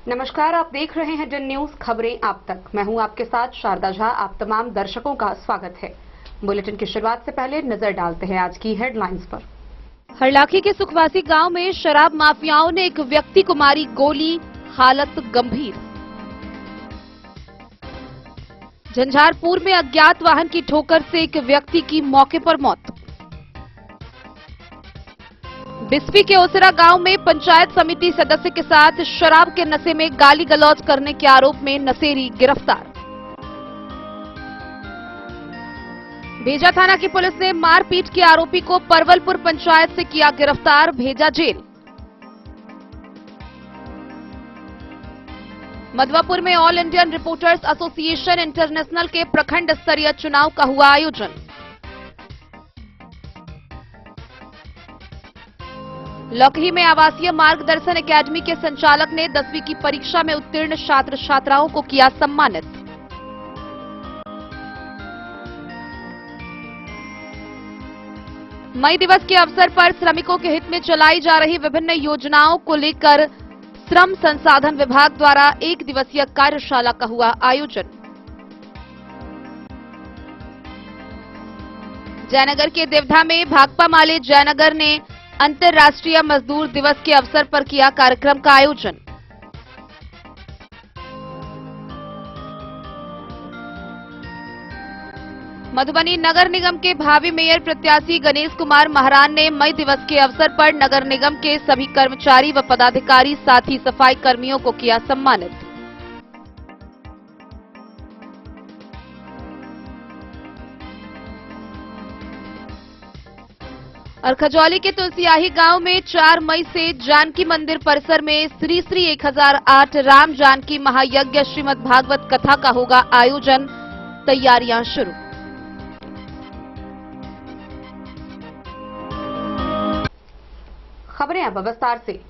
नमस्कार, आप देख रहे हैं डन न्यूज खबरें आप तक। मैं हूं आपके साथ शारदा झा। आप तमाम दर्शकों का स्वागत है। बुलेटिन की शुरुआत से पहले नजर डालते हैं आज की हेडलाइंस पर। हरलाखी के सुखवासी गांव में शराब माफियाओं ने एक व्यक्ति को मारी गोली, हालत गंभीर। झंझारपुर में अज्ञात वाहन की ठोकर से एक व्यक्ति की मौके पर मौत। बिस्फी के ओसरा गांव में पंचायत समिति सदस्य के साथ शराब के नशे में गाली गलौज करने के आरोप में नशेड़ी गिरफ्तार। भेजा थाना की पुलिस ने मारपीट के आरोपी को परवलपुर पंचायत से किया गिरफ्तार, भेजा जेल। मधवापुर में all Indian reporters association international के प्रखंड स्तरीय चुनाव का हुआ आयोजन। लौकही में आवासीय मार्गदर्शन एकेडमी के संचालक ने 10वीं की परीक्षा में उत्तीर्ण छात्र छात्राओं को किया सम्मानित। मई दिवस के अवसर पर श्रमिकों के हित में चलाई जा रही विभिन्न योजनाओं को लेकर श्रम संसाधन विभाग द्वारा 1 दिवसीय कार्यशाला का हुआ आयोजन। जयनगर के देवधा में भाकपा माले जयनगर ने अंतर्राष्ट्रीय मजदूर दिवस के अवसर पर किया कार्यक्रम का आयोजन। मधुबनी नगर निगम के भावी मेयर प्रत्याशी गणेश कुमार महारान ने मई दिवस के अवसर पर नगर निगम के सभी कर्मचारी व पदाधिकारी साथ ही सफाई कर्मियों को किया सम्मानित। और खजौली के तुलसियाही गांव में 4 मई से जानकी मंदिर परिसर में श्री श्री 1008 राम जानकी महायज्ञ श्रीमद् भागवत कथा का होगा आयोजन, तैयारियां शुरू। खबरें अब विस्तार से।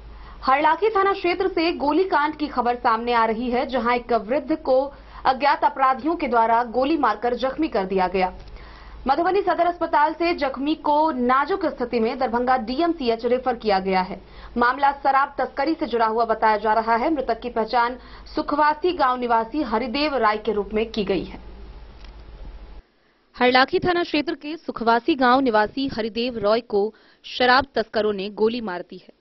हरलाखी थाना क्षेत्र से गोलीकांड की खबर सामने आ रही है, जहां एक वृद्ध को अज्ञात अपराधियों के द्वारा गोली मारकर जख्मी कर दिया गया। मधुबनी सदर अस्पताल से जख्मी को नाजुक स्थिति में दरभंगा डीएमसीएच रेफर किया गया है। मामला शराब तस्करी से जुड़ा हुआ बताया जा रहा है। मृतक की पहचान सुखवासी गांव निवासी हरिदेव राय के रूप में की गई है। हरलाखी थाना क्षेत्र के सुखवासी गांव निवासी हरिदेव रॉय को शराब तस्करों ने गोली मार दी है।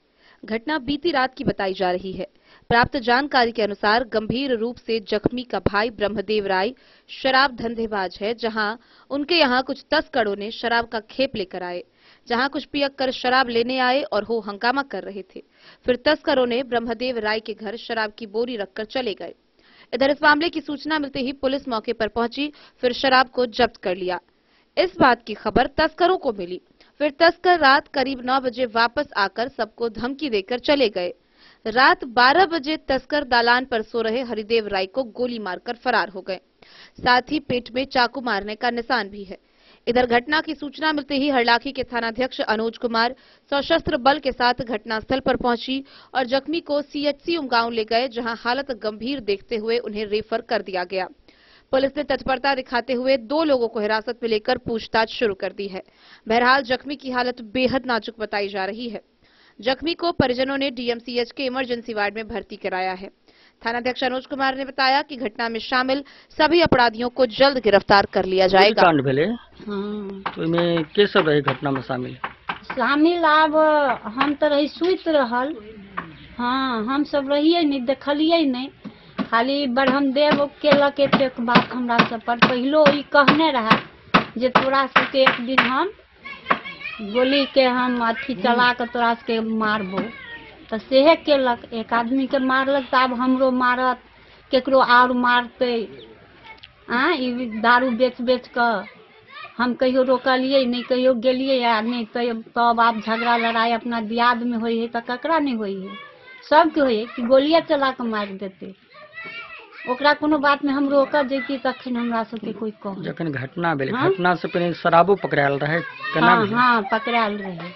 घटना बीती रात की बताई जा रही है। प्राप्त जानकारी के अनुसार गंभीर रूप से जख्मी का भाई ब्रह्मदेव राय शराब धंधेबाज है, जहां उनके यहां कुछ तस्करों ने शराब का खेप लेकर आए, जहां कुछ पियक्कर शराब लेने आए और हो हंगामा कर रहे थे। फिर तस्करों ने ब्रह्मदेव राय के घर शराब की बोरी रखकर चले गए। इधर इस मामले की सूचना मिलते ही पुलिस मौके पर पहुंची, फिर शराब को जब्त कर लिया। इस बात की खबर तस्करों को मिली। फिर तस्कर रात करीब 9 बजे वापस आकर सबको धमकी देकर चले गए। रात 12 बजे तस्कर दालान पर सो रहे हरिदेव राय को गोली मारकर फरार हो गए। साथ ही पेट में चाकू मारने का निशान भी है। इधर घटना की सूचना मिलते ही हरलाखी के थानाध्यक्ष अनुज कुमार सशस्त्र बल के साथ घटनास्थल पर पहुंची और जख्मी को सीएचसी उमगांव ले गए, जहां हालत गंभीर देखते हुए उन्हें रेफर कर दिया गया। पुलिस ने तत्परता दिखाते हुए 2 लोगों को हिरासत में लेकर पूछताछ शुरू कर दी है। बहरहाल जख्मी की हालत बेहद नाजुक बताई जा रही है। जख्मी को परिजनों ने डीएमसीएच के इमरजेंसी वार्ड में भर्ती कराया है। थानाध्यक्ष अनुज कुमार ने बताया कि घटना में शामिल सभी अपराधियों को जल्द गिरफ्तार कर लिया जाएगा। कांड भेले तो में के सब रहे घटना में शामिल? आब हम तो रही सुत रहल। हाँ, हम सब रहिए नहीं, देखलिए नहीं, खाली ब्रह्मदेव केलक एक बात हमरा सब पर। पहलो ई कहने रहा जे तोरा सबके एक दिन हम गोली के हम अथी चला के तोरा सबके मारबो, तो सेहे केलक। एक आदमी के मारलक तो अब हमरो मारत, केकरो और मारते। ई दारू बेच बेच कर हम कहियो रोकलिए नहीं, कहियो गेलिए नहीं, तब आप झगड़ा लड़ाई अपना दियाद में होई है तो ककरा नहीं होई है, सबके होई है कि गोलियां चला के मार देते। ओकरा कोनो बात में हम रोक जैती तखन हमरा सबके कोई कह। जखन घटना भेलै, घटना से पहले शराबो पकड़ायल रहे? हाँ, पकड़ायल रहे।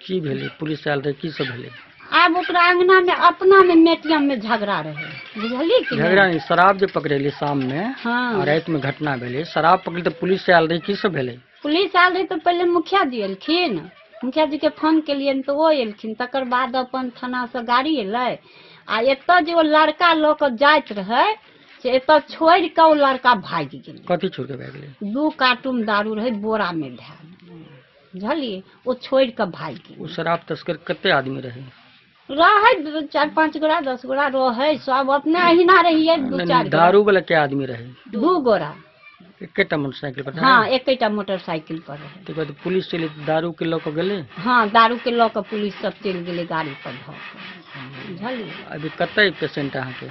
की भेलै? पुलिस आयल रहे? की सब भेलै? आब ओकरा अंगना में अपना में मेटियम में झगड़ा रहे, बुझलिए कि झगड़ा नहीं, शराब जो पकड़ेली शाम में। हाँ। रात में घटना भेलै, शराब पकड़ी तो पुलिस आयल रही, की सब भेलै? पुलिस आयल रही तो पहले मुखिया जी एलखिन, मुखिया जी के फोन के लिए तो वो एलखिन, तकर बाद अपन थाना से गाड़ी एलै, आ एतऽ जे ओ लड़का लऽ कऽ जाइत रहे से एतऽ छोड़ के ओ लड़का भाग गेल। कथी छोड़ के भाग गेलै? 2 कार्टून दारू रहे बोरा में धैल, बुझलिए, ओ छोड़ के भाग गेल। वो शराब तस्कर कते आदमी रहे? 4-5 गोरा 10 गोरा रहे, सब अपने अहिना रहिए। 2-4 दारू वाला क्या आदमी रहे? 2 गोरा। एकेटा मोटरसाइकिल पर? हाँ, एकेटा मोटरसाइकिल पर रहे। तो बाद पुलिस चली दारू के लऽ के गेले? हाँ, दारू के लऽ के पुलिस सब चल गेले गाड़ी पर धऽ के, बुझलिए। अभी कते पेशेंट अहाँ के?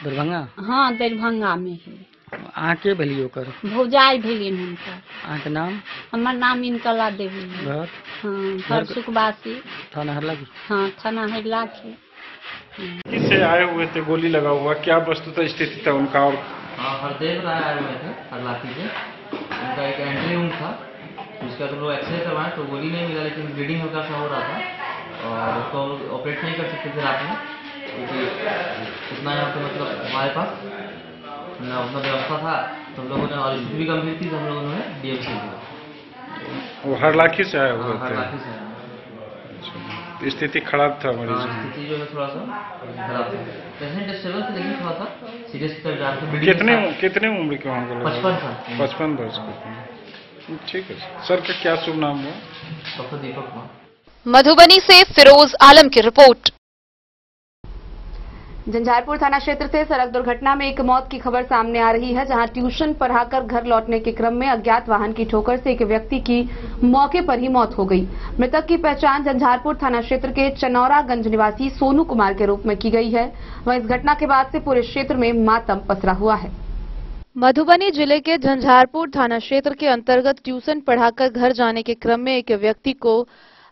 दरभंगा? हाँ, दरभंगा में है। अहाँ के भेलिए ओकर? भौजाई भेलियन हुनकर। अहाँ के नाम? हमर नाम इनकला देवी। घर? हाँ, घर सुखवासी। थाना हरलाखी? हाँ, थाना हरलाखी। किससे आए हुए थे? गोली लगा हुआ, क्या वस्तुतः स्थिति था उनका? और हाँ, हरदेव राय आए हुए थे हरलाखी से। उनका एक एंट्री रूम था, उसका तो लोग एक्सरे करवाए तो गोली नहीं मिला, लेकिन ब्लीडिंग हल्का सा हो रहा था और उसको ऑपरेट नहीं कर सकते थे रात में, क्योंकि उतना यहाँ पे मतलब हमारे पास ना उतना व्यवस्था था। तो हम लोगों ने, और स्थिति भी गंभीर थी तो हम लोगों ने DMC दिया। वो हरलाखी से आए हुए थे? हरलाखी से। स्थिति खराब था मरीज की? स्थिति जो है थोड़ा सा खराब था। पेशेंट स्टेबल थे लेकिन थोड़ा सा सीरियस की तरफ जा रहे थे। कितने उम्र के होंगे? 55 साल। 55 वर्ष के। ठीक है सर, का क्या शुभ नाम है? डॉक्टर दीपक कुमार। मधुबनी से फिरोज आलम की रिपोर्ट। झंझारपुर थाना क्षेत्र से सड़क दुर्घटना में एक मौत की खबर सामने आ रही है, जहां ट्यूशन पढ़ाकर घर लौटने के क्रम में अज्ञात वाहन की ठोकर से एक व्यक्ति की मौके पर ही मौत हो गई। मृतक की पहचान झंझारपुर थाना क्षेत्र के चनौरागंज निवासी सोनू कुमार के रूप में की गई है। वहीं इस घटना के बाद से पूरे क्षेत्र में मातम पसरा हुआ है। मधुबनी जिले के झंझारपुर थाना क्षेत्र के अंतर्गत ट्यूशन पढ़ाकर घर जाने के क्रम में एक व्यक्ति को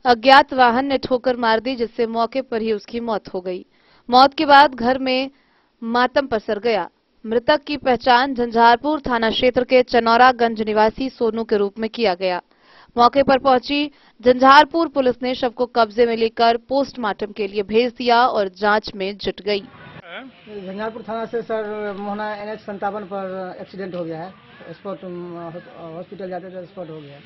अज्ञात वाहन ने ठोकर मार दी, जिससे मौके पर ही उसकी मौत हो गई। मौत के बाद घर में मातम पसर गया। मृतक की पहचान झंझारपुर थाना क्षेत्र के चनौरागंज निवासी सोनू के रूप में किया गया। मौके पर पहुंची झंझारपुर पुलिस ने शव को कब्जे में लेकर पोस्टमार्टम के लिए भेज दिया और जांच में जुट गई। झंझारपुर थाना से सर मोहना NH 57 पर एक्सीडेंट हो गया है। स्पॉट हॉस्पिटल जाते थे, स्पॉट हो गया।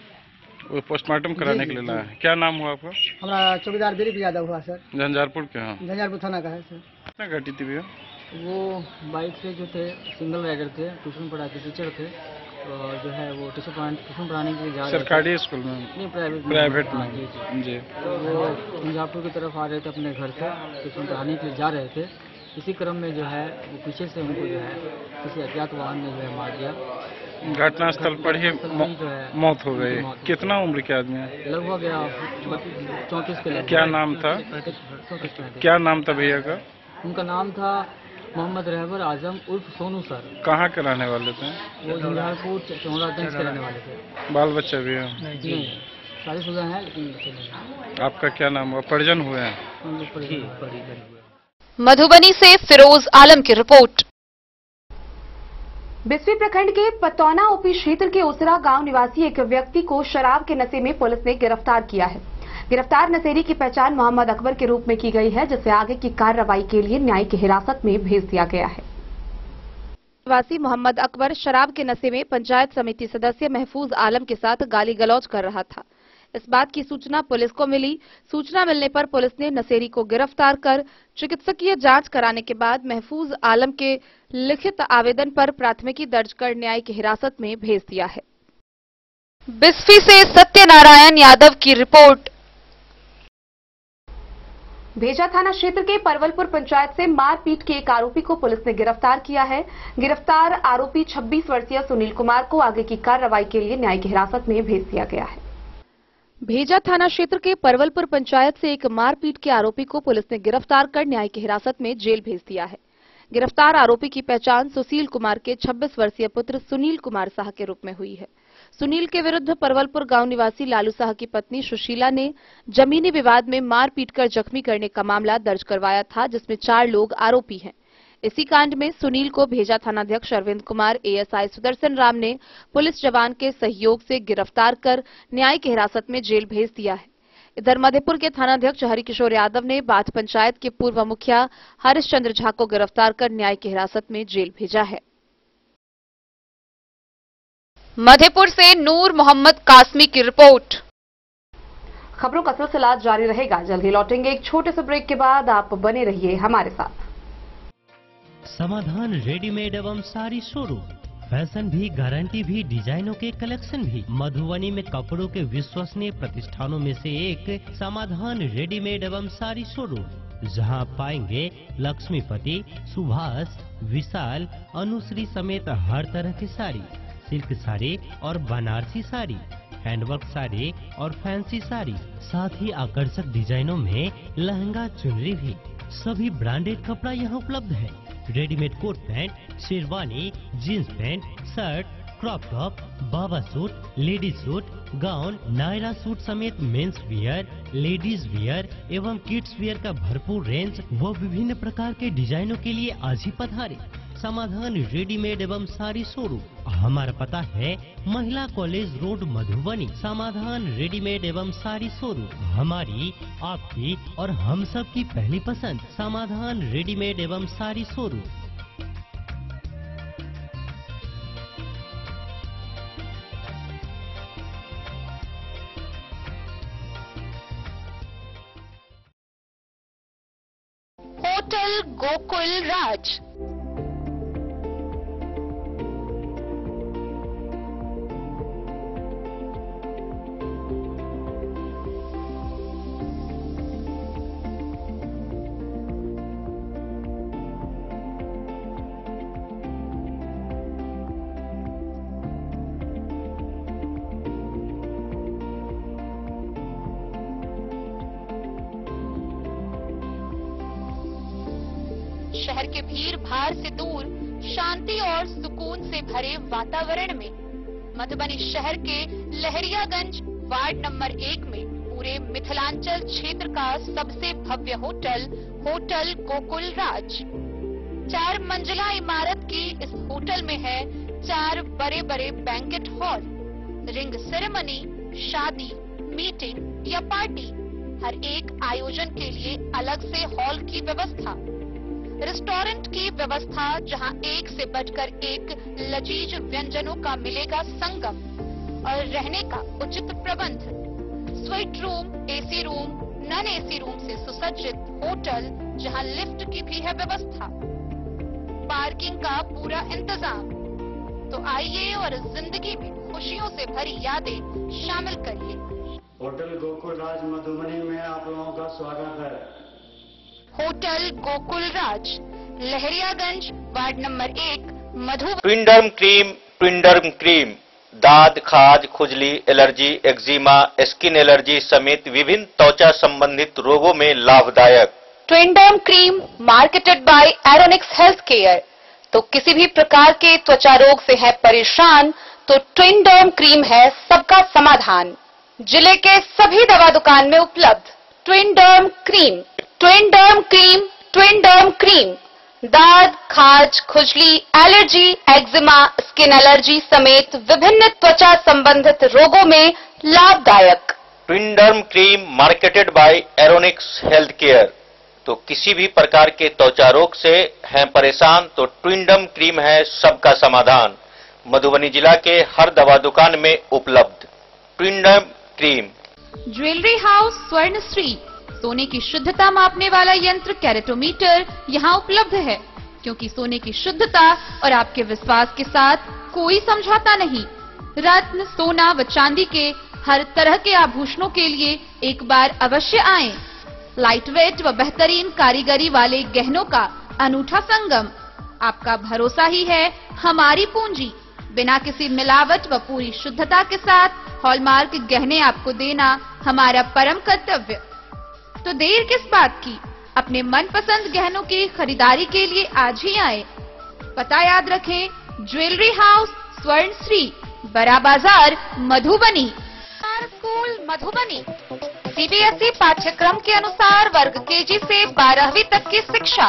वो पोस्टमार्टम कराने के लिए लाया है। क्या नाम हुआ आपका? हमारा चौकीदार दिलीप यादव हुआ सर। झंझारपुर के? हाँ, झंझारपुर थाना का है सर। कितना घटी थी भैया? वो बाइक से जो थे सिंगल राइडर थे, ट्यूशन पढ़ाते टीचर थे, और जो है वो ट्यूशन पढ़ाने के लिए जा रहे थे। सरकारी स्कूल में? नहीं, प्राइवेट में। जी। तो वो झंझारपुर की तरफ आ रहे थे अपने घर से, ट्यूशन पढ़ाने के लिए जा रहे थे। इसी क्रम में जो है वो पीछे से उनको जो है किसी अज्ञात वाहन ने जो है मार दिया। घटनास्थल पर ही मौत हो गई। कितना उम्र के आदमी है? लगभग 34 के लगभग। क्या नाम था? क्या नाम था भैया का? उनका नाम था मोहम्मद रहबर आजम उर्फ सोनू सर। कहाँ के रहने वाले थे? वो झंझारपुर चौरागंज के रहने वाले थे। बाल बच्चा भी है? नहीं, शादीशुदा है लेकिन। आपका क्या नाम हुआ? परिजन हुए हैं? मधुबनी से फिरोज आलम की रिपोर्ट। बिस्वी प्रखंड के पतौना ओपी क्षेत्र के उसरा गांव निवासी एक व्यक्ति को शराब के नशे में पुलिस ने गिरफ्तार किया है। गिरफ्तार नशेड़ी की पहचान मोहम्मद अकबर के रूप में की गई है, जिसे आगे की कार्रवाई के लिए न्यायिक हिरासत में भेज दिया गया है। निवासी मोहम्मद अकबर शराब के नशे में पंचायत समिति सदस्य महफूज आलम के साथ गाली गलौज कर रहा था। इस बात की सूचना पुलिस को मिली। सूचना मिलने पर पुलिस ने नशेड़ी को गिरफ्तार कर चिकित्सकीय जांच कराने के बाद महफूज आलम के लिखित आवेदन पर प्राथमिकी दर्ज कर न्यायिक हिरासत में भेज दिया है। बिस्फी से सत्यनारायण यादव की रिपोर्ट। भेजा थाना क्षेत्र के परवलपुर पंचायत से मारपीट के एक आरोपी को पुलिस ने गिरफ्तार किया है। गिरफ्तार आरोपी 26 वर्षीय सुनील कुमार को आगे की कार्रवाई के लिए न्यायिक हिरासत में भेज दिया गया है। भेजा थाना क्षेत्र के परवलपुर पंचायत से एक मारपीट के आरोपी को पुलिस ने गिरफ्तार कर न्यायिक हिरासत में जेल भेज दिया है। गिरफ्तार आरोपी की पहचान सुशील कुमार के 26 वर्षीय पुत्र सुनील कुमार साह के रूप में हुई है। सुनील के विरुद्ध परवलपुर गांव निवासी लालू साह की पत्नी सुशीला ने जमीनी विवाद में मारपीट कर जख्मी करने का मामला दर्ज करवाया था, जिसमें 4 लोग आरोपी हैं। इसी कांड में सुनील को भेजा थानाध्यक्ष अरविंद कुमार, ASI सुदर्शन राम ने पुलिस जवान के सहयोग से गिरफ्तार कर न्यायिक हिरासत में जेल भेज दिया है। इधर मधेपुर के थानाध्यक्ष हरिकिशोर यादव ने बाथ पंचायत के पूर्व मुखिया हरिश्चंद्र झा को गिरफ्तार कर न्यायिक हिरासत में जेल भेजा है। मधेपुर से नूर मोहम्मद कासमी की रिपोर्ट। खबरों का सिलसिला जारी रहेगा। जल्द ही लौटेंगे एक छोटे से ब्रेक के बाद। आप बने रहिए हमारे साथ। समाधान रेडीमेड एवं साड़ी शोरूम, फैशन भी, गारंटी भी, डिजाइनों के कलेक्शन भी। मधुबनी में कपड़ों के विश्वसनीय प्रतिष्ठानों में से एक समाधान रेडीमेड एवं साड़ी शोरूम, जहां आप पाएंगे लक्ष्मीपति, सुभाष, विशाल, अनुश्री समेत हर तरह की साड़ी, सिल्क साड़ी और बनारसी साड़ी, हैंडवर्क साड़ी और फैंसी साड़ी, साथ ही आकर्षक डिजाइनों में लहंगा, चुनरी भी। सभी ब्रांडेड कपड़ा यहाँ उपलब्ध है। Readymade coat pant, sherwani, jeans pant, shirt, crop top, बाबा suit, ladies suit, gown, Naira suit समेत मेंस वियर, लेडीज वियर एवं किड्स वियर का भरपूर रेंज व विभिन्न प्रकार के डिजाइनों के लिए आज ही पधारे। समाधान रेडीमेड एवं साड़ी शोरूम। हमारा पता है महिला कॉलेज रोड, मधुबनी। समाधान रेडीमेड एवं साड़ी शोरूम हमारी, आपकी और हम सब की पहली पसंद। समाधान रेडीमेड एवं साड़ी शोरूम। होटल गोकुल राज। शहर के भीड़ भाड़ से दूर, शांति और सुकून से भरे वातावरण में मधुबनी शहर के लहरियागंज वार्ड नंबर 1 में पूरे मिथिलांचल क्षेत्र का सबसे भव्य होटल, होटल गोकुल राज। 4 मंजिला इमारत की इस होटल में है 4 बड़े बड़े बैंकेट हॉल, रिंग सेरेमनी, शादी, मीटिंग या पार्टी, हर एक आयोजन के लिए अलग से हॉल की व्यवस्था, रेस्टोरेंट की व्यवस्था जहां एक से बढ़कर एक लजीज व्यंजनों का मिलेगा संगम, और रहने का उचित प्रबंध, suite room, AC room, non AC room से सुसज्जित होटल जहां लिफ्ट की भी है व्यवस्था, पार्किंग का पूरा इंतजाम। तो आइए और जिंदगी में खुशियों से भरी यादें शामिल करिए। होटल गोकुल राज मधुबनी में आप लोगों का स्वागत है। Hotel Gokul Raj, Lahariaganj ward number 1, Madhubani. Twinderm cream, Twinderm cream दाद, खाज, खुजली, एलर्जी, एक्जिमा, स्किन एलर्जी समेत विभिन्न त्वचा संबंधित रोगों में लाभदायक। Twinderm cream marketed by Aeronix health care. तो किसी भी प्रकार के त्वचा रोग से है परेशान तो ट्विंडर्म क्रीम है सबका समाधान। जिले के सभी दवा दुकान में उपलब्ध ट्विंडर्म cream. Twinderm cream, Twinderm cream दाद, खाज, खुजली, एलर्जी, एक्जिमा, स्किन एलर्जी समेत विभिन्न त्वचा संबंधित रोगों में लाभदायक। Twinderm cream marketed by Aeronix health care. तो किसी भी प्रकार के त्वचा रोग से हैं परेशान तो ट्विंडर्म क्रीम है सबका समाधान। मधुबनी जिला के हर दवा दुकान में उपलब्ध ट्विंडर्म क्रीम। ज्वेलरी हाउस स्वर्णश्री, सोने की शुद्धता मापने वाला यंत्र कैरेटोमीटर यहाँ उपलब्ध है, क्योंकि सोने की शुद्धता और आपके विश्वास के साथ कोई समझौता नहीं। रत्न, सोना व चांदी के हर तरह के आभूषणों के लिए एक बार अवश्य आएं। लाइट वेट व बेहतरीन कारीगरी वाले गहनों का अनूठा संगम। आपका भरोसा ही है हमारी पूंजी। बिना किसी मिलावट व पूरी शुद्धता के साथ हॉलमार्क गहने आपको देना हमारा परम कर्तव्य। तो देर किस बात की, अपने मनपसंद गहनों की खरीदारी के लिए आज ही आए। पता याद रखें, ज्वेलरी हाउस स्वर्णश्री, बड़ा बाजार, मधुबनी। स्कूल मधुबनी सीबीएसई पाठ्यक्रम के अनुसार वर्ग केजी से 12वीं तक की शिक्षा।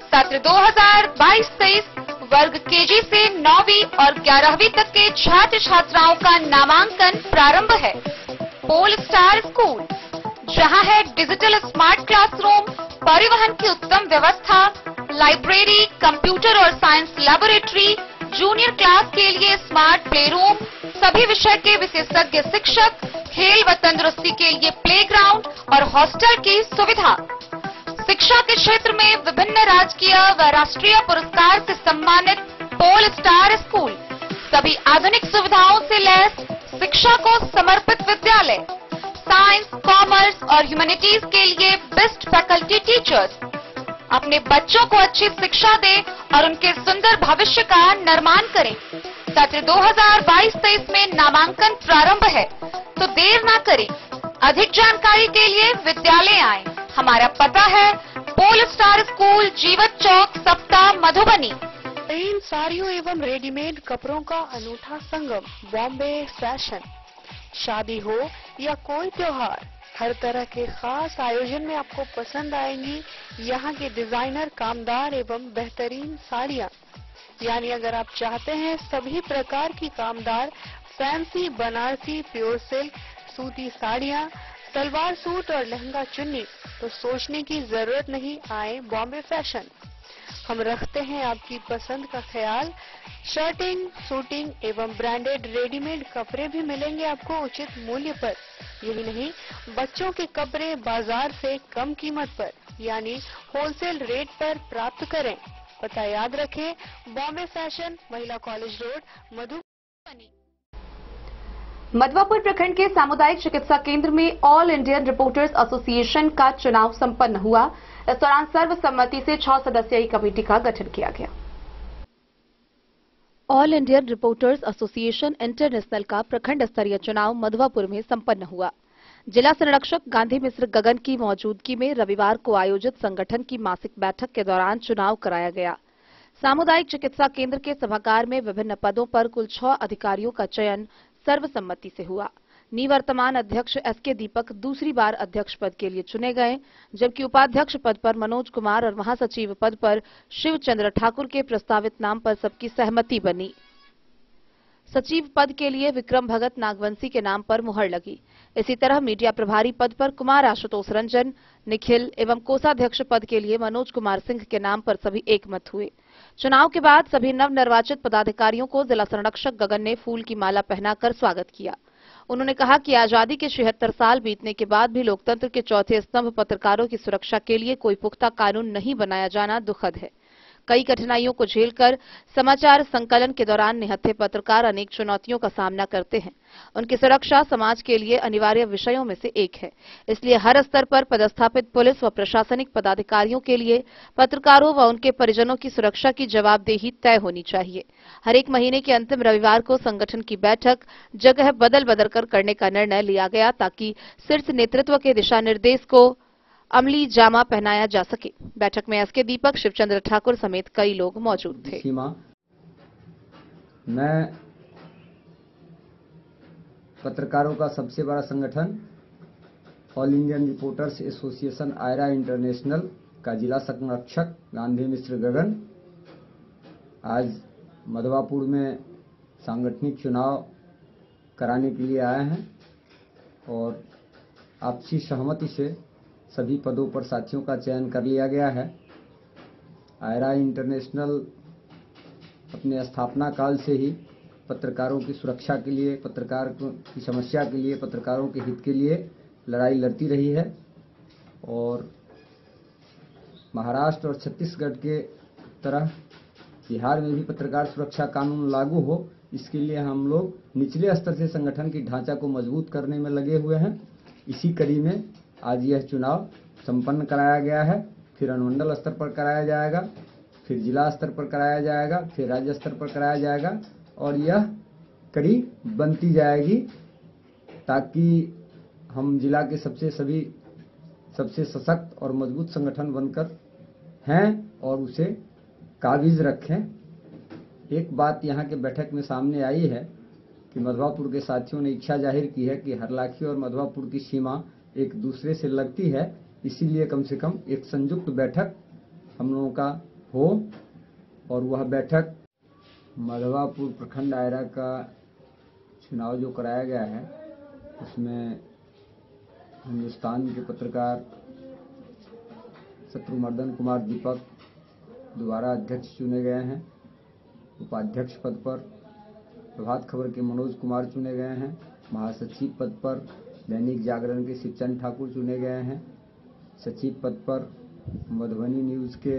सत्र 2022-23 वर्ग केजी से 9वीं और 11वीं तक के छात्र छात्राओं का नामांकन प्रारंभ है। पोल स्टार स्कूल, जहां है डिजिटल स्मार्ट क्लासरूम, परिवहन की उत्तम व्यवस्था, लाइब्रेरी, कंप्यूटर और साइंस लैबोरेटरी, जूनियर क्लास के लिए स्मार्ट प्ले रूम, सभी विषय के विशेषज्ञ शिक्षक, खेल व तंदुरुस्ती के लिए प्लेग्राउंड और हॉस्टल की सुविधा। शिक्षा के क्षेत्र में विभिन्न राजकीय व राष्ट्रीय पुरस्कार से सम्मानित पोल स्टार स्कूल, सभी आधुनिक सुविधाओं से लैस शिक्षा को समर्पित विद्यालय, साइंस, कॉमर्स और ह्यूमैनिटीज के लिए बेस्ट फैकल्टी टीचर्स, अपने बच्चों को अच्छी शिक्षा दें और उनके सुंदर भविष्य का निर्माण करें। सत्र 2022-23 में नामांकन प्रारंभ है, तो देर ना करें। अधिक जानकारी के लिए विद्यालय आएं। हमारा पता है पोल स्टार स्कूल, जीवत चौक, सप्ताह, मधुबनी। इन साड़ियों एवं रेडीमेड कपड़ों का अनूठा संगम, बॉम्बे फैशन। शादी हो या कोई त्योहार, हर तरह के खास आयोजन में आपको पसंद आएंगी यहाँ के डिजाइनर, कामदार एवं बेहतरीन साड़ियाँ। यानी अगर आप चाहते हैं सभी प्रकार की कामदार, फैंसी, बनारसी, प्योर सिल्क, सूती साड़ियाँ, सलवार सूट और लहंगा चुन्नी, तो सोचने की जरूरत नहीं, आए बॉम्बे फैशन। हम रखते हैं आपकी पसंद का ख्याल। शर्टिंग, सूटिंग एवं ब्रांडेड रेडीमेड कपड़े भी मिलेंगे आपको उचित मूल्य पर। यही नहीं, बच्चों के कपड़े बाजार से कम कीमत पर यानी होलसेल रेट पर प्राप्त करें। पता याद रखें, बॉम्बे फैशन, महिला कॉलेज रोड, मधुबनी। मधवापुर प्रखंड के सामुदायिक चिकित्सा केंद्र में ऑल इंडियन रिपोर्टर्स एसोसिएशन का चुनाव संपन्न हुआ। इस दौरान सर्वसम्मति से 6 सदस्यीय कमेटी का गठन किया गया। All Indian reporters association international का प्रखंड स्तरीय चुनाव मधवापुर में संपन्न हुआ। जिला संरक्षक गांधी मिश्र गगन की मौजूदगी में रविवार को आयोजित संगठन की मासिक बैठक के दौरान चुनाव कराया गया। सामुदायिक चिकित्सा केंद्र के सभागार में विभिन्न पदों पर कुल 6 अधिकारियों का चयन सर्वसम्मति से हुआ। निवर्तमान अध्यक्ष एसके दीपक दूसरी बार अध्यक्ष पद के लिए चुने गए, जबकि उपाध्यक्ष पद पर मनोज कुमार और महासचिव पद पर शिवचंद्र ठाकुर के प्रस्तावित नाम पर सबकी सहमति बनी। सचिव पद के लिए विक्रम भगत नागवंशी के नाम पर मुहर लगी। इसी तरह मीडिया प्रभारी पद पर कुमार आशुतोष रंजन, निखिल एवं कोषाध्यक्ष पद के लिए मनोज कुमार सिंह के नाम पर सभी एकमत हुए। चुनाव के बाद सभी नवनिर्वाचित पदाधिकारियों को जिला संरक्षक गगन ने फूल की माला पहनाकर स्वागत किया। उन्होंने कहा कि आजादी के 76 साल बीतने के बाद भी लोकतंत्र के चौथे स्तंभ पत्रकारों की सुरक्षा के लिए कोई पुख्ता कानून नहीं बनाया जाना दुखद है। कई कठिनाइयों को झेलकर समाचार संकलन के दौरान निहत्थे पत्रकार अनेक चुनौतियों का सामना करते हैं। उनकी सुरक्षा समाज के लिए अनिवार्य विषयों में से एक है। इसलिए हर स्तर पर पदस्थापित पुलिस व प्रशासनिक पदाधिकारियों के लिए पत्रकारों व उनके परिजनों की सुरक्षा की जवाबदेही तय होनी चाहिए। हर एक महीने के अंतिम रविवार को संगठन की बैठक जगह बदल बदल कर करने का निर्णय लिया गया, ताकि शीर्ष नेतृत्व के दिशा निर्देश को अमली जामा पहनाया जा सके। बैठक में एसके दीपक, शिवचंद्र ठाकुर समेत कई लोग मौजूद थे। मैं पत्रकारों का सबसे बड़ा संगठन all Indian reporters association AIRA international का जिला संरक्षक गांधी मिश्र गगन आज मधवापुर में सांगठनिक चुनाव कराने के लिए आए हैं और आपसी सहमति से सभी पदों पर साथियों का चयन कर लिया गया है। आयरा इंटरनेशनल अपने स्थापना काल से ही पत्रकारों की सुरक्षा के लिए, पत्रकार की समस्या के लिए, पत्रकारों के हित के लिए लड़ाई लड़ती रही है और महाराष्ट्र और छत्तीसगढ़ के तरह बिहार में भी पत्रकार सुरक्षा कानून लागू हो, इसके लिए हम लोग निचले स्तर से संगठन की ढांचा को मजबूत करने में लगे हुए हैं। इसी कड़ी में आज यह चुनाव संपन्न कराया गया है। फिर अनुमंडल स्तर पर कराया जाएगा, फिर जिला स्तर पर कराया जाएगा, फिर राज्य स्तर पर कराया जाएगा और यह कड़ी बनती जाएगी ताकि हम जिला के सबसे सशक्त और मजबूत संगठन बनकर हैं और उसे काबिज रखें। एक बात यहाँ के बैठक में सामने आई है कि मधवापुर के साथियों ने इच्छा जाहिर की है कि हरलाखी और मधवापुर की सीमा एक दूसरे से लगती है, इसीलिए कम से कम एक संयुक्त बैठक हम लोगों का हो और वह बैठक मधवापुर प्रखंड आयरा का चुनाव जो कराया गया है उसमें हिंदुस्तान के पत्रकार शत्रुमर्दन कुमार दीपक दोबारा अध्यक्ष चुने गए हैं। उपाध्यक्ष पद पर प्रभात खबर के मनोज कुमार चुने गए हैं। महासचिव पद पर दैनिक जागरण के शिवचंद्र ठाकुर चुने गए हैं। सचिव पद पर मधुबनी न्यूज़ के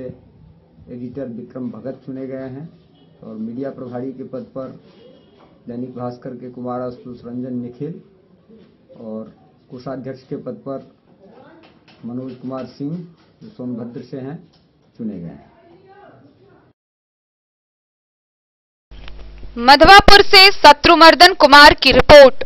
एडिटर विक्रम भगत चुने गए हैं और मीडिया प्रभारी के पद पर दैनिक भास्कर के कुमार आशुतोष रंजन निखिल और कोषाध्यक्ष के पद पर मनोज कुमार सिंह जो सोनभद्र से हैं चुने गए हैं। मधवापुर से शत्रुमर्दन कुमार की रिपोर्ट।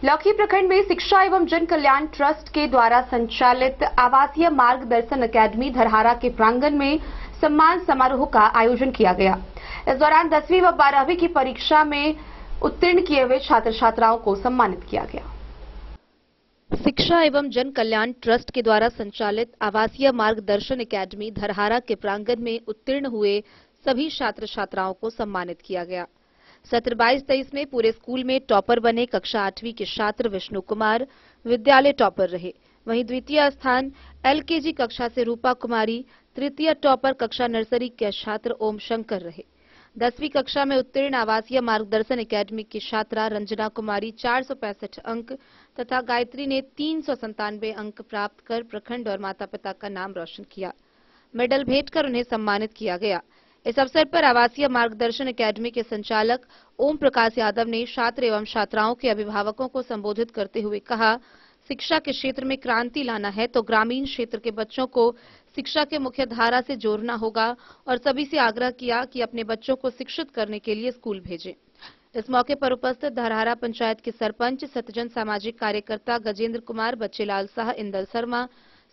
लौकी प्रखंड में शिक्षा एवं जन कल्याण ट्रस्ट के द्वारा संचालित आवासीय मार्गदर्शन अकादमी धरहारा के प्रांगण में सम्मान समारोह का आयोजन किया गया। इस दौरान 10वीं व 12वीं की परीक्षा में उत्तीर्ण किए हुए छात्र छात्राओं को सम्मानित किया गया। शिक्षा एवं जन कल्याण ट्रस्ट के द्वारा संचालित आवासीय मार्गदर्शन अकादमी धरहारा के प्रांगण में उत्तीर्ण हुए सभी छात्र छात्राओं को सम्मानित किया गया। सत्र 22-23 में पूरे स्कूल में टॉपर बने कक्षा 8वीं के छात्र विष्णु कुमार विद्यालय टॉपर रहे। वहीं द्वितीय स्थान एलकेजी कक्षा से रूपा कुमारी, तृतीय टॉपर कक्षा नर्सरी के छात्र ओम शंकर रहे। 10वीं कक्षा में उत्तीर्ण आवासीय मार्गदर्शन अकादमी की छात्रा रंजना कुमारी 465 अंक तथा गायत्री ने 397 अंक प्राप्त कर प्रखंड और माता पिता का नाम रोशन किया। मेडल भेंट कर उन्हें सम्मानित किया गया। इस अवसर पर आवासीय मार्गदर्शन अकादमी के संचालक ओम प्रकाश यादव ने छात्र एवं छात्राओं के अभिभावकों को संबोधित करते हुए कहा, शिक्षा के क्षेत्र में क्रांति लाना है तो ग्रामीण क्षेत्र के बच्चों को शिक्षा के मुख्य धारा से जोड़ना होगा और सभी से आग्रह किया कि अपने बच्चों को शिक्षित करने के लिए स्कूल भेजें। इस मौके पर उपस्थित धरहारा पंचायत के सरपंच, सतजन सामाजिक कार्यकर्ता गजेंद्र कुमार, बच्चेलाल शाह, इंदर शर्मा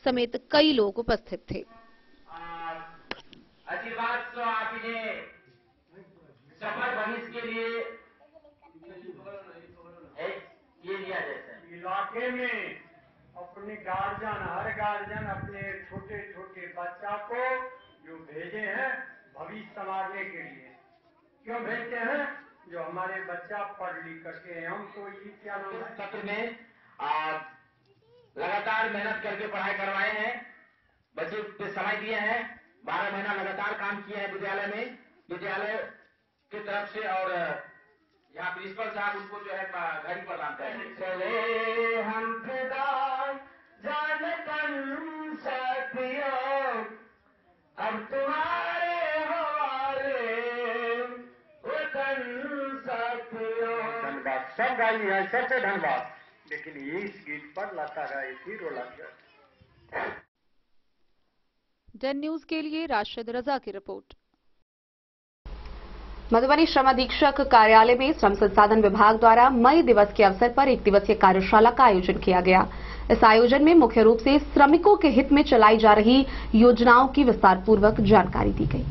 समेत कई लोग उपस्थित थे। आशीर्वाद तो आपने सफल भविष्य के लिए ये लिया जैसे इलाके में अपने गार्जियन, हर गार्जियन अपने छोटे छोटे बच्चा को जो भेजे हैं भविष्य संवारने के लिए। क्यों भेजते हैं? जो हमारे बच्चा पढ़ लिख करके हम तो ये क्या सत्र में लगातार मेहनत करके पढ़ाई करवाए हैं, बच्चे पे समय दिए हैं, 12 महीना लगातार काम किया है विद्यालय की तरफ से और यहाँ प्रिंसिपल साहब उनको जो है घड़ी प्रदान करेंगे। चले हम अब तुम्हारे हवाले धन्यवाद। सब गाई है, सबसे धन्यवाद। लेकिन ये इस गीत पर लता गाई थी रोला गया। डन न्यूज के लिए राशिद रजा की रिपोर्ट। मधुबनी श्रम अधीक्षक कार्यालय में श्रम संसाधन विभाग द्वारा मई दिवस के अवसर पर एक दिवसीय कार्यशाला का आयोजन किया गया। इस आयोजन में मुख्य रूप से श्रमिकों के हित में चलाई जा रही योजनाओं की विस्तार पूर्वक जानकारी दी गई।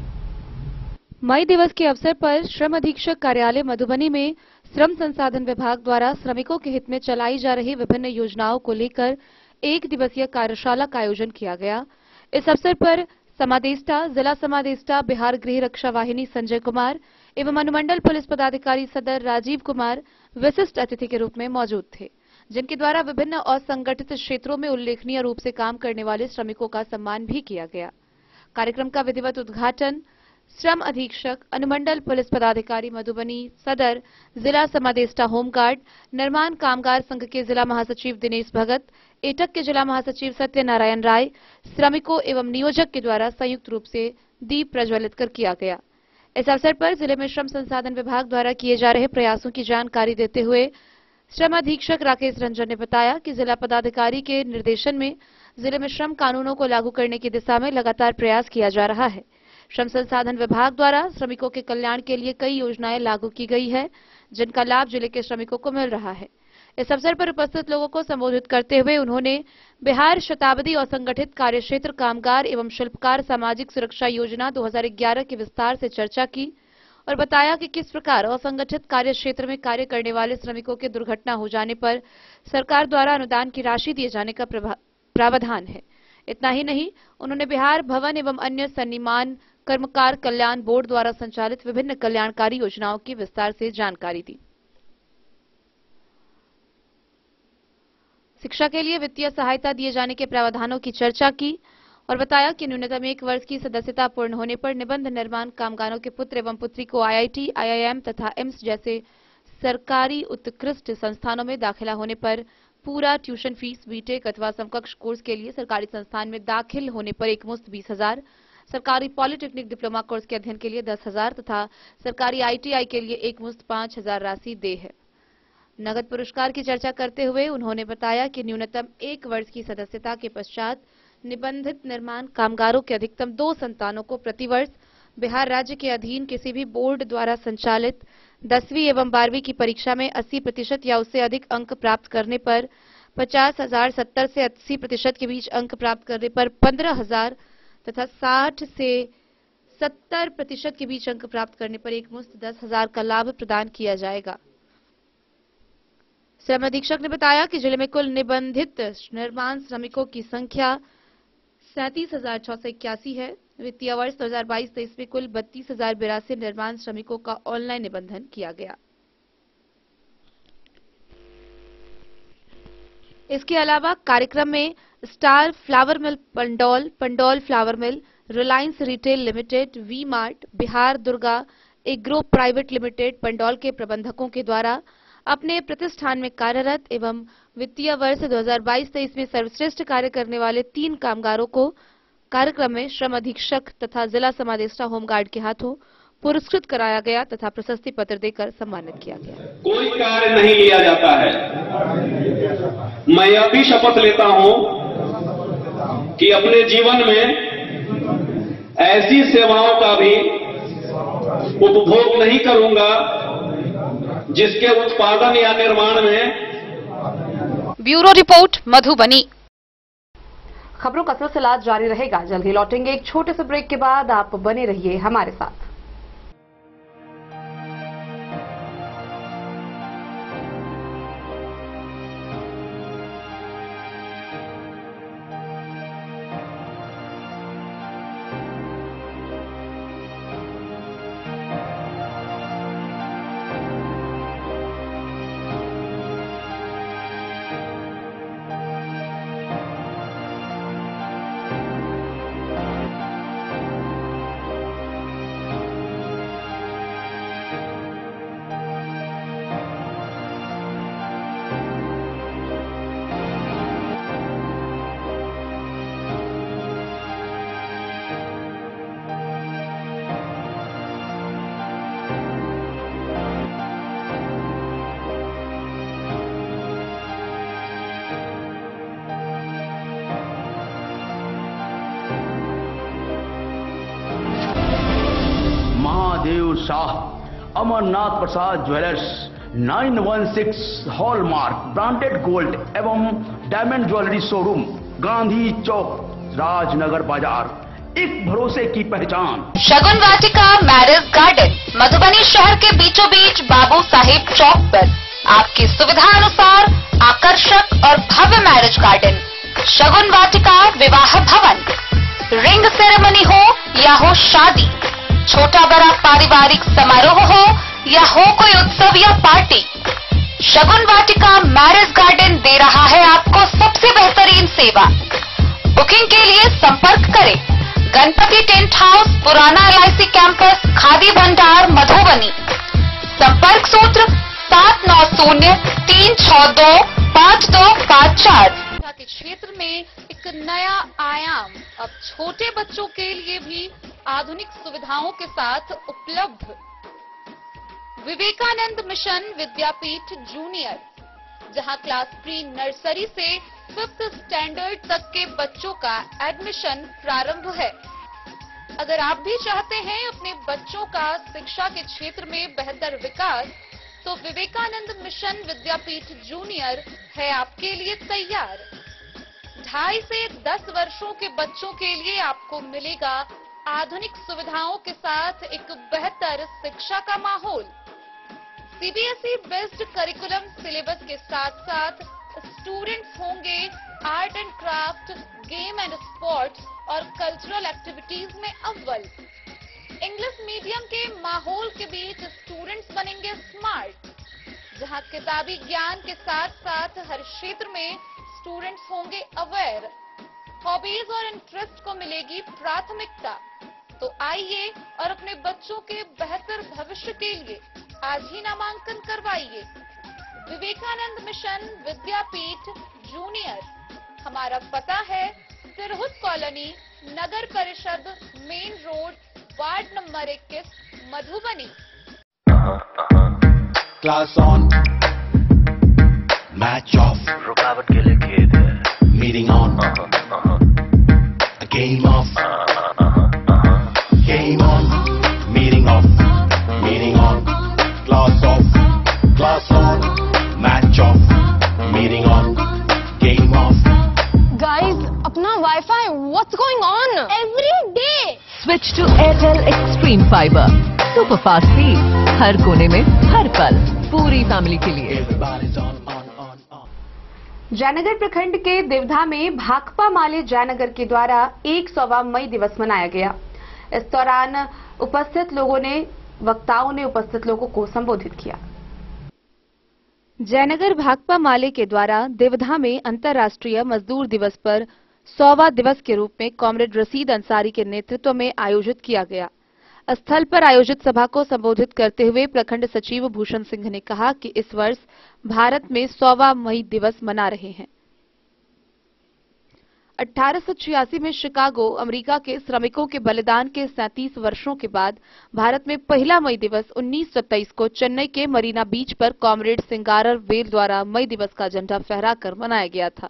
मई दिवस के अवसर पर श्रम अधीक्षक कार्यालय मधुबनी में श्रम संसाधन विभाग द्वारा श्रमिकों के हित में चलाई जा रही विभिन्न योजनाओं को लेकर एक दिवसीय कार्यशाला का आयोजन किया गया। इस अवसर पर समादेष्टा, जिला समादेष्टा बिहार गृह रक्षा वाहिनी संजय कुमार एवं अनुमंडल पुलिस पदाधिकारी सदर राजीव कुमार विशिष्ट अतिथि के रूप में मौजूद थे, जिनके द्वारा विभिन्न असंगठित क्षेत्रों में उल्लेखनीय रूप से काम करने वाले श्रमिकों का सम्मान भी किया गया। कार्यक्रम का विधिवत उद्घाटन श्रम अधीक्षक, अनुमंडल पुलिस पदाधिकारी मधुबनी सदर, जिला समादेष्टा होमगार्ड, निर्माण कामगार संघ के जिला महासचिव दिनेश भगत, एटक के जिला महासचिव सत्यनारायण राय, श्रमिकों एवं नियोजक के द्वारा संयुक्त रूप से दीप प्रज्वलित कर किया गया। इस अवसर पर जिले में श्रम संसाधन विभाग द्वारा किए जा रहे प्रयासों की जानकारी देते हुए श्रम अधीक्षक राकेश रंजन ने बताया कि जिला पदाधिकारी के निर्देशन में जिले में श्रम कानूनों को लागू करने की दिशा में लगातार प्रयास किया जा रहा है। श्रम संसाधन विभाग द्वारा श्रमिकों के कल्याण के लिए कई योजनाएं लागू की गई है, जिनका लाभ जिले के श्रमिकों को मिल रहा है। इस अवसर पर उपस्थित लोगों को संबोधित करते हुए उन्होंने बिहार शताब्दी असंगठित कार्यक्षेत्र कामगार एवं शिल्पकार सामाजिक सुरक्षा योजना 2011 के विस्तार से चर्चा की और बताया कि किस प्रकार असंगठित कार्य क्षेत्र में कार्य करने वाले श्रमिकों के दुर्घटना हो जाने पर सरकार द्वारा अनुदान की राशि दिए जाने का प्रावधान है। इतना ही नहीं, उन्होंने बिहार भवन एवं अन्य सन्निमान कर्मकार कल्याण बोर्ड द्वारा संचालित विभिन्न कल्याणकारी योजनाओं की विस्तार से जानकारी दी। शिक्षा के लिए वित्तीय सहायता दिए जाने के प्रावधानों की चर्चा की और बताया कि न्यूनतम 1 वर्ष की सदस्यता पूर्ण होने पर निबंध निर्माण कामगारों के पुत्र एवं पुत्री को IIT, IIM तथा एम्स जैसे सरकारी उत्कृष्ट संस्थानों में दाखिला होने पर पूरा ट्यूशन फीस, बीटेक अथवा समकक्ष कोर्स के लिए सरकारी संस्थान में दाखिल होने पर एकमुश्त 20,000, सरकारी पॉलिटेक्निक डिप्लोमा कोर्स के अध्ययन के लिए 10,000 तथा सरकारी ITI के लिए एकमुश्त 5,000 राशि दे है। नगद पुरस्कार की चर्चा करते हुए उन्होंने बताया कि न्यूनतम 1 वर्ष की सदस्यता के पश्चात निबंधित निर्माण कामगारों के अधिकतम 2 संतानों को प्रतिवर्ष बिहार राज्य के अधीन किसी भी बोर्ड द्वारा संचालित 10वीं एवं 12वीं की परीक्षा में 80% या उससे अधिक अंक प्राप्त करने पर 50,000, 70 से 80% के बीच अंक प्राप्त करने पर 15,000 तथा 60 से 70% के बीच अंक प्राप्त करने पर एकमुश्त 10,000 का लाभ प्रदान किया जाएगा। श्रम अधीक्षक ने बताया कि जिले में कुल निबंधित निर्माण श्रमिकों की संख्या 37,681 है। वित्तीय वर्ष 2022-23 में कुल 32,082 निर्माण श्रमिकों का ऑनलाइन निबंधन किया गया। इसके अलावा कार्यक्रम में Star Flower Mill Pandaul, Pandaul Flower Mill, Reliance Retail Limited, V Mart, Bihar Durga Agro Private Limited Pandaul के प्रबंधकों के द्वारा अपने प्रतिष्ठान में कार्यरत एवं वित्तीय वर्ष 2022-23 में सर्वश्रेष्ठ कार्य करने वाले 3 कामगारों को कार्यक्रम में श्रम अधीक्षक तथा जिला समादेष्टा होमगार्ड के हाथों पुरस्कृत कराया गया तथा प्रशस्ति पत्र देकर सम्मानित किया गया। कोई कार्य नहीं लिया जाता है। मैं यह भी शपथ लेता हूं कि अपने जीवन में ऐसी सेवाओं का भी उपभोग नहीं करूंगा जिसके उत्पादन या निर्माण में। Bureau report, Madhubani. खबरों का सिलसिला जारी रहेगा। जल्द ही लौटेंगे एक छोटे से ब्रेक के बाद। आप बने रहिए हमारे साथ। महादेव शाह, अमरनाथ प्रसाद ज्वेलर्स, 916 हॉलमार्क ब्रांडेड गोल्ड एवं डायमंड ज्वेलरी शोरूम, गांधी चौक, राजनगर बाजार, एक भरोसे की पहचान। शगुन वाटिका मैरिज गार्डन, मधुबनी शहर के बीचों बीच बाबू साहिब चौक पर आपकी सुविधा अनुसार आकर्षक और भव्य मैरिज गार्डन। शगुन वाटिका विवाह भवन, रिंग सेरेमनी हो या हो शादी, छोटा बड़ा पारिवारिक समारोह हो या हो कोई उत्सव या पार्टी, शगुन वाटिका मैरिज गार्डन दे रहा है आपको सबसे बेहतरीन सेवा। बुकिंग के लिए संपर्क करें गणपति टेंट हाउस, पुराना LIC कैंपस, खादी भंडार, मधुबनी। संपर्क सूत्र 7962-362-5254। के क्षेत्र में एक नया आयाम अब छोटे बच्चों के लिए भी आधुनिक सुविधाओं के साथ उपलब्ध। विवेकानंद मिशन विद्यापीठ जूनियर, जहां क्लास प्री नर्सरी से 5th स्टैंडर्ड तक के बच्चों का एडमिशन प्रारंभ है। अगर आप भी चाहते हैं अपने बच्चों का शिक्षा के क्षेत्र में बेहतर विकास, तो विवेकानंद मिशन विद्यापीठ जूनियर है आपके लिए तैयार। 2.5 से 10 वर्षों के बच्चों के लिए आपको मिलेगा आधुनिक सुविधाओं के साथ एक बेहतर शिक्षा का माहौल। CBSE बेस्ड करिकुलम सिलेबस के साथ साथ स्टूडेंट्स होंगे art and craft, game and sports और कल्चरल एक्टिविटीज में अव्वल। इंग्लिश मीडियम के माहौल के बीच स्टूडेंट्स बनेंगे स्मार्ट, जहां किताबी ज्ञान के साथ साथ हर क्षेत्र में स्टूडेंट्स होंगे अवेयर। हॉबीज और इंटरेस्ट को मिलेगी प्राथमिकता। तो आइए और अपने बच्चों के बेहतर भविष्य के लिए आज ही नामांकन करवाइए। विवेकानंद मिशन विद्यापीठ जूनियर। हमारा पता है सिरहुत कॉलोनी, नगर परिषद, main road, ward number 21, Madhubani. Class on, match of, रुकावट के लिए खेद है, meeting on, game of, game on, meeting of, meeting on, class of, class on, match of, meeting on, game of. Guys, अपना Wi-Fi, what's going on? Every day. Switch to Airtel Extreme Fiber. Super fast speed, हर कोने में, हर पल, पूरी family के लिए। जयनगर प्रखंड के देवधा में भाकपा माले जयनगर के द्वारा 100वां मई दिवस मनाया गया। इस दौरान वक्ताओं ने उपस्थित लोगों को संबोधित किया। जयनगर भाकपा माले के द्वारा देवधा में अंतर्राष्ट्रीय मजदूर दिवस पर 100वां दिवस के रूप में कॉमरेड रशीद अंसारी के नेतृत्व में आयोजित किया गया। स्थल पर आयोजित सभा को संबोधित करते हुए प्रखंड सचिव भूषण सिंह ने कहा कि इस वर्ष भारत में 100वां मई दिवस मना रहे हैं। 1886 में शिकागो, अमेरिका के श्रमिकों के बलिदान के 37 वर्षों के बाद भारत में पहला मई दिवस 1923 को चेन्नई के मरीना बीच पर कॉमरेड सिंगारर वेल द्वारा मई दिवस का झंडा फहराकर मनाया गया था।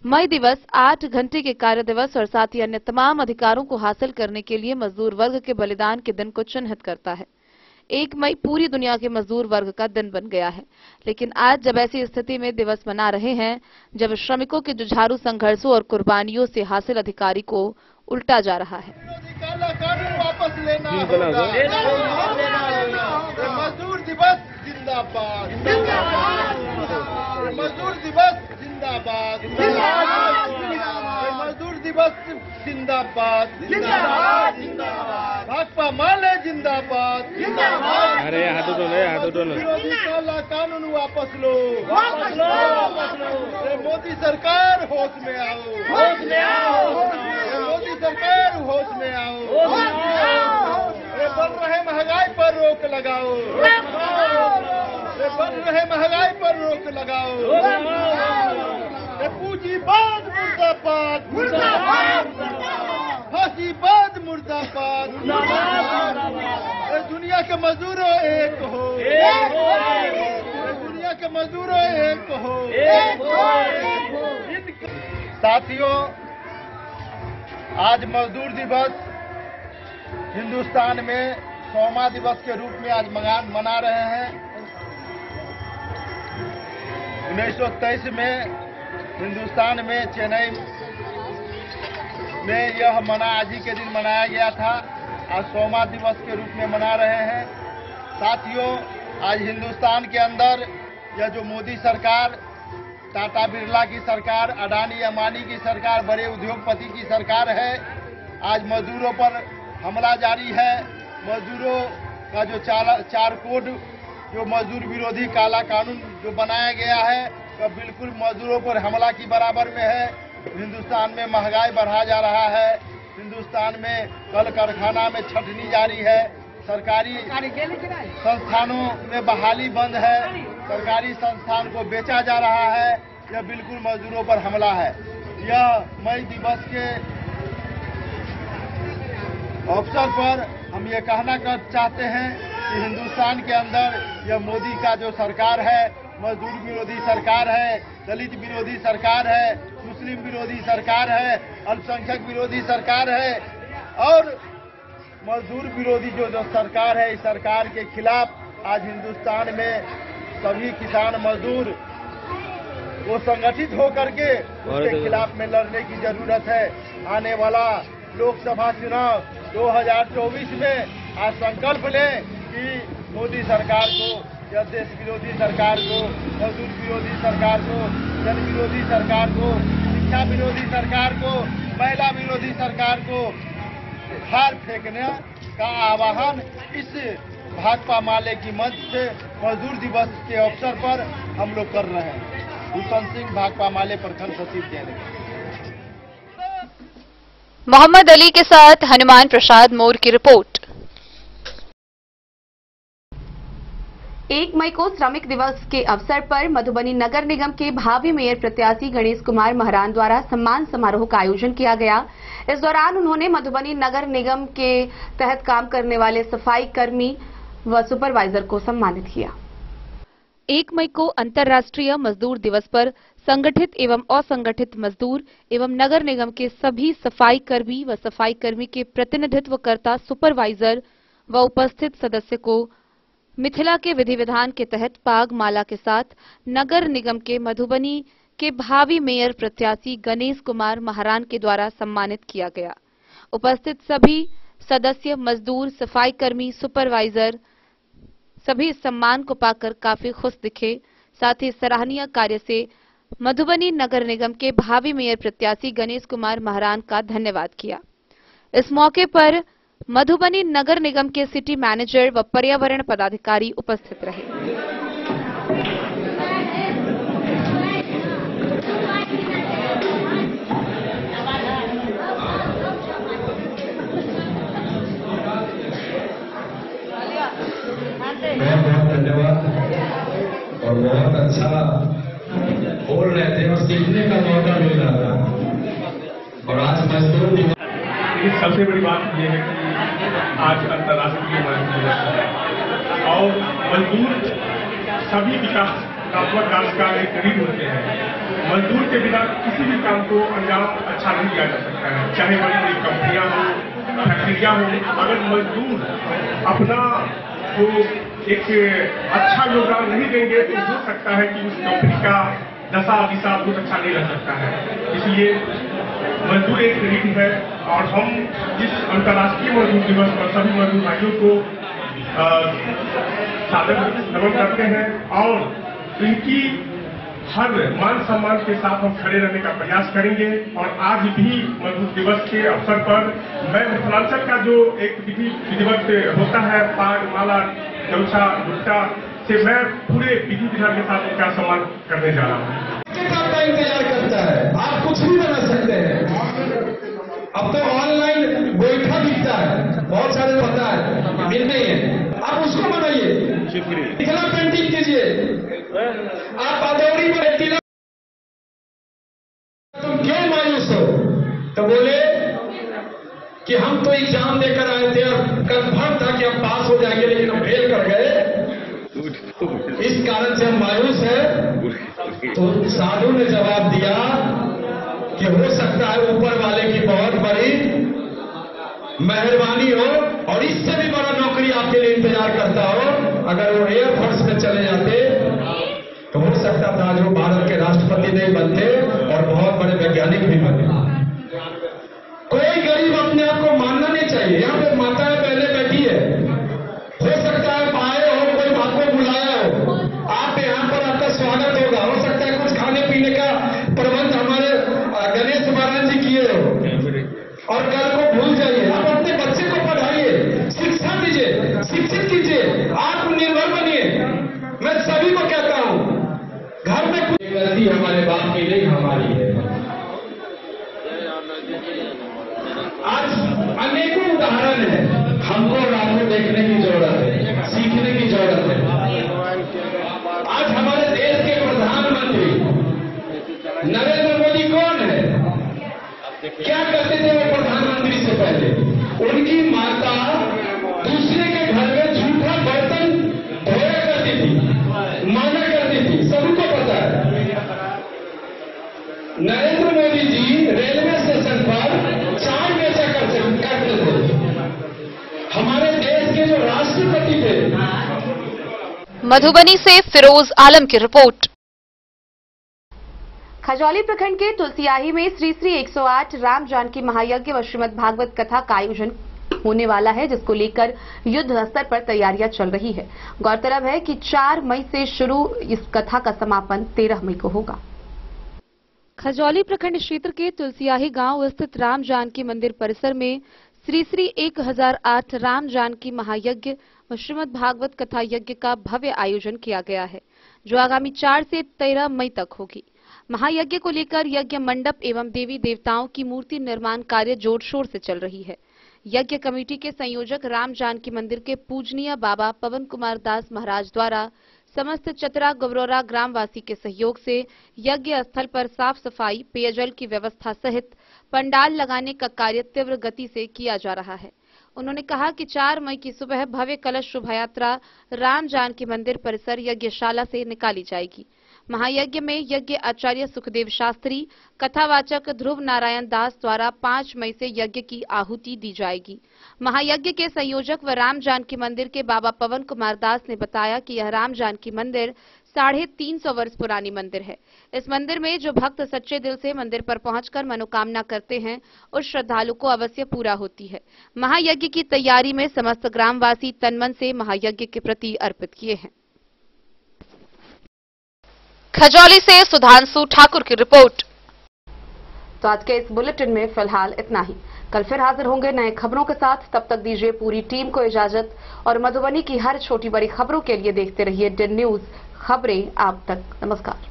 मई दिवस 8 घंटे के कार्य दिवस और साथ ही अन्य तमाम अधिकारों को हासिल करने के लिए मजदूर वर्ग के बलिदान के दिन को चिन्हित करता है। 1 मई पूरी दुनिया के मजदूर वर्ग का दिन बन गया है, लेकिन आज जब ऐसी स्थिति में दिवस मना रहे हैं जब श्रमिकों के जुझारू संघर्षों और कुर्बानियों से हासिल अधिकारी को उल्टा जा रहा है। वापस लेना मजदूर दिवस जिंदाबाद, मजदूर दिवस जिंदाबाद, मजदूर दिवस जिंदाबाद, भाकपा माले जिंदाबाद, अरे हाथ उठो काला कानून वापस लो, मोदी सरकार होश में आओ, मोदी सरकार होश में आओ, बढ़ रहे महंगाई पर रोक लगाओ, बढ़ रहे महंगाई पर रोक लगाओ, पूंजीवाद मुर्दाबाद, फांसीवाद मुर्दाबाद, दुनिया के मजदूरों एक हो, दुनिया के मजदूरों एक हो। साथियों, आज मजदूर दिवस हिंदुस्तान में 100वां दिवस के रूप में आज मना रहे हैं। 1923 में हिंदुस्तान में चेन्नई में यह आज ही के दिन मनाया गया था। आज 100वां दिवस के रूप में मना रहे हैं। साथियों, आज हिंदुस्तान के अंदर यह जो मोदी सरकार, टाटा बिरला की सरकार, अडानी अंबानी की सरकार, बड़े उद्योगपति की सरकार है, आज मजदूरों पर हमला जारी है। मजदूरों का जो चार कोड, जो मजदूर विरोधी काला कानून जो बनाया गया है, तो बिल्कुल मजदूरों पर हमला की बराबर में है। हिंदुस्तान में महंगाई बढ़ा जा रहा है। हिंदुस्तान में कल कारखाना में छटनी जारी है। सरकारी संस्थानों में बहाली बंद है। सरकारी संस्थान को बेचा जा रहा है। यह बिल्कुल मजदूरों पर हमला है। यह मई दिवस के अवसर पर हम ये कहना चाहते हैं कि हिंदुस्तान के अंदर यह मोदी का जो सरकार है, मजदूर विरोधी सरकार है, दलित विरोधी सरकार है, मुस्लिम विरोधी सरकार है, अल्पसंख्यक विरोधी सरकार है और मजदूर विरोधी जो सरकार है, इस सरकार के खिलाफ आज हिंदुस्तान में सभी किसान मजदूर वो संगठित होकर के उसके खिलाफ में लड़ने की जरूरत है। आने वाला लोकसभा चुनाव 2024 में आज संकल्प लें कि मोदी सरकार को, या देश विरोधी सरकार को, मजदूर विरोधी सरकार को, जन विरोधी सरकार को, शिक्षा विरोधी सरकार को, महिला विरोधी सरकार को हार फेंकने का आह्वान इस भाकपा माले की मंच से मजदूर दिवस के अवसर पर हम लोग कर रहे हैं। भूषण सिंह, भाकपा माले प्रखंड सचिव जयनगर। मोहम्मद अली के साथ हनुमान प्रसाद मोर की रिपोर्ट। 1 मई को श्रमिक दिवस के अवसर पर मधुबनी नगर निगम के भावी मेयर प्रत्याशी गणेश कुमार महरान द्वारा सम्मान समारोह का आयोजन किया गया। इस दौरान उन्होंने मधुबनी नगर निगम के तहत काम करने वाले सफाई कर्मी व सुपरवाइजर को सम्मानित किया। 1 मई को अंतर्राष्ट्रीय मजदूर दिवस पर संगठित एवं असंगठित मजदूर एवं नगर निगम के सभी सफाई कर्मी व सफाई कर्मी के प्रतिनिधित्वकर्ता सुपरवाइजर व उपस्थित सदस्य को मिथिला के विधि विधान के तहत पाग माला के साथ नगर निगम के मधुबनी के भावी मेयर प्रत्याशी गणेश कुमार महरान के द्वारा सम्मानित किया गया। उपस्थित सभी सदस्य, मजदूर, सफाई कर्मी, सुपरवाइजर सभी इस सम्मान को पाकर काफी खुश दिखे। साथ ही सराहनीय कार्य से मधुबनी नगर निगम के भावी मेयर प्रत्याशी गणेश कुमार महरान का धन्यवाद किया। इस मौके पर मधुबनी नगर निगम के सिटी मैनेजर व पर्यावरण पदाधिकारी उपस्थित रहे। बहुत बहुत धन्यवाद और बहुत अच्छा बोल रहे थे और सीखने का मौका मिल रहा था। और आज मजदूर दिवस, सबसे बड़ी बात यह है कि आज अंतर्राष्ट्रीय मजदूर दिवस है और मजदूर सभी विकासात्मक कार्य का एक रीढ़ होते हैं। मजदूर के बिना किसी भी काम को अंजाम अच्छा नहीं दिया जा सकता है, चाहे बड़ी बड़ी कंपनियां हो, फैक्ट्रियां हो। अगर मजदूर अपना वो एक अच्छा योगदान नहीं देंगे तो हो सकता है कि उस कंपनी का दशा दिशा बहुत अच्छा नहीं रह सकता है। इसलिए मजदूर एक रीढ़ है और हम इस अंतर्राष्ट्रीय मजदूर दिवस पर सभी मजदूर भाइयों को सादर नमन करते हैं और इनकी हर मान सम्मान के साथ हम खड़े रहने का प्रयास करेंगे। और आज भी मजदूर दिवस के अवसर पर मैं मिथिलांचल का जो एक विधिवत होता है, पाग माला गमछा दुपट्टा से मैं पूरे विधि विधान के साथ उनका सम्मान करने जा रहा हूँ। आपका इंतजार करता है, आप कुछ भी बना सकते हैं। अब तो ऑनलाइन गोईठा दिखता है, बहुत सारे पता है, मिल नहीं है, आप उसको बनाइए, मिथिला पेंटिंग कीजिए। आप अदौरी में तुम क्यों मायूस हो? तो बोले कि हम तो एग्जाम देकर आए थे और कंफर्म था कि हम पास हो जाएंगे, लेकिन हम फेल कर गए, इस कारण से हम मायूस है। तो साधु ने जवाब दिया कि हो सकता है ऊपर वाले की बहुत बड़ी मेहरबानी हो और इससे भी बड़ा नौकरी आपके लिए इंतजार करता हो। अगर वो एयरफोर्स में चले जाते तो हो सकता था जो भारत के राष्ट्रपति नहीं बनते और बहुत बड़े वैज्ञानिक भी बने। कोई गरीब अपने आप को मानना नहीं चाहिए। यहाँ पे माताएं पहले बैठी है, हो सकता है पाए हो, कोई आपको बुलाया हो, आप यहाँ पर आपका स्वागत होगा। हो सकता है कुछ खाने पीने का प्रबंध हमारे गणेश महाराज जी किए हो और कल को भूल जाइए। आप अपने बच्चे को पढ़ाइए, शिक्षा दीजिए, शिक्षित कीजिए, आत्मनिर्भर बनिए। मैं सभी को कहता हूँ, घर में कुछ गलती हमारे बाप की नहीं, हमारी है। आज अनेकों उदाहरण है, हमको और आपको देखने की जरूरत है, सीखने की जरूरत है। आज हमारे देश के प्रधानमंत्री नरेंद्र मोदी कौन है? क्या करते थे वो प्रधानमंत्री से पहले? उनकी माता दूसरे के घर में झूठा बर्तन धोया करती थी, माना करती थी, सबको पता है। नरेंद्र मोदी जी रेलवे स्टेशन पर चाय बेचा करते थे। हमारे देश के जो राष्ट्रपति थे। मधुबनी से फिरोज आलम की रिपोर्ट। खजौली प्रखंड के तुलसियाही में श्री श्री 108 राम जानकी महायज्ञ व श्रीमद् भागवत कथा का आयोजन होने वाला है, जिसको लेकर युद्ध स्तर पर तैयारियां चल रही है। गौरतलब है कि 4 मई से शुरू इस कथा का समापन 13 मई को होगा। खजौली प्रखंड क्षेत्र के तुलसियाही गांव स्थित राम जानकी मंदिर परिसर में श्री श्री 1008 राम जानकी महायज्ञ व श्रीमद् भागवत कथा यज्ञ का भव्य आयोजन किया गया है, जो आगामी 4 से 13 मई तक होगी। महायज्ञ को लेकर यज्ञ मंडप एवं देवी देवताओं की मूर्ति निर्माण कार्य जोर शोर से चल रही है। यज्ञ कमेटी के संयोजक राम जानकी मंदिर के पूजनीय बाबा पवन कुमार दास महाराज द्वारा समस्त चतरा गवरोरा ग्रामवासी के सहयोग से यज्ञ स्थल पर साफ सफाई, पेयजल की व्यवस्था सहित पंडाल लगाने का कार्य तीव्र गति से किया जा रहा है। उन्होंने कहा कि 4 मई की सुबह भव्य कलश शोभा यात्रा राम जानकी मंदिर परिसर यज्ञशाला से निकाली जाएगी। महायज्ञ में यज्ञ आचार्य सुखदेव शास्त्री, कथावाचक ध्रुव नारायण दास द्वारा 5 मई से यज्ञ की आहुति दी जाएगी। महायज्ञ के संयोजक व राम जानकी मंदिर के बाबा पवन कुमार दास ने बताया कि यह राम जानकी मंदिर 350 वर्ष पुरानी मंदिर है। इस मंदिर में जो भक्त सच्चे दिल से मंदिर पर पहुंचकर मनोकामना करते हैं, उस श्रद्धालु को अवश्य पूरा होती है। महायज्ञ की तैयारी में समस्त ग्रामवासी तन मन से महायज्ञ के प्रति अर्पित किए हैं। खजौली से सुधांशु ठाकुर की रिपोर्ट। तो आज के इस बुलेटिन में फिलहाल इतना ही। कल फिर हाजिर होंगे नए खबरों के साथ। तब तक दीजिए पूरी टीम को इजाजत और मधुबनी की हर छोटी बड़ी खबरों के लिए देखते रहिए DIN न्यूज, खबरें आप तक। नमस्कार।